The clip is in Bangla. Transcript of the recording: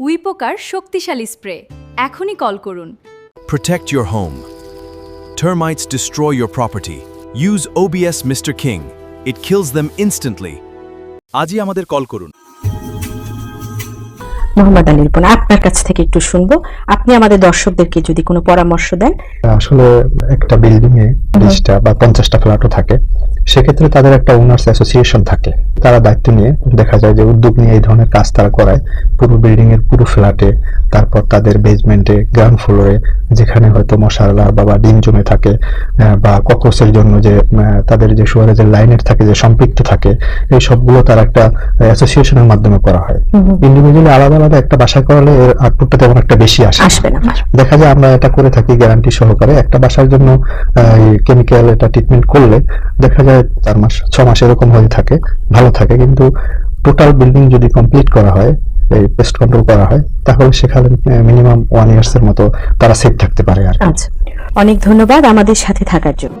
উইপোকার শক্তিশালী স্প্রে এখনই কল করুন। Protect your home. Termites destroy your property. Use OBS Mr. King. It kills them instantly. আজই আমাদের কল করুন। মোহাম্মদ আলী রিপন, আপনার কাছ থেকে একটু শুনবো। আপনি আমাদের দর্শকদেরকে যদি কোনো পরামর্শ দেন। আসলে একটা বিল্ডিং এ 20টা বা 50টা ফ্ল্যাটও থাকে, সেক্ষেত্রে তাদের একটা ওনার্স অ্যাসোসিয়েশন থাকে। তারা দায়িত্ব নিয়ে দেখা যায় যে উদ্যোগ নিয়ে এই ধরনের কাজ তারা করায় পুরো বিল্ডিং এর পুরো ফ্ল্যাটে, তারপর তাদের বেসমেন্টে, গ্রাউন্ড ফ্লোরে যেখানে হয়তো মশার লার্ভা বা ডিম জমে থাকে বা ককরোচের জন্য যে তাদের যে সুয়ারেজের লাইনের থাকে যে সম্পৃক্ত থাকে, এই সবগুলো তার একটা অ্যাসোসিয়েশনের মাধ্যমে করা হয়। ইন্ডিভিজুয়ালি আলাদা আলাদা একটা বাসা করালে এর আউটপুটটা তেমন একটা বেশি আসবে না। দেখা যায় আমরা এটা করে থাকি গ্যারান্টি সহকারে। একটা বাসার জন্য কেমিক্যাল এটা ট্রিটমেন্ট করলে দেখা যায় 4 মাস 6 মাস এরকম হয়ে থাকে, ভালো থাকে। কিন্তু টোটাল বিল্ডিং যদি কমপ্লিট করা হয়, এই পেস্ট কন্ট্রোল করা হয়, তাহলে সেখানে মিনিমাম 1 ইয়ার্স এর মতো তারা সেফ থাকতে পারে আর। আচ্ছা, অনেক ধন্যবাদ আমাদের সাথে থাকার জন্য।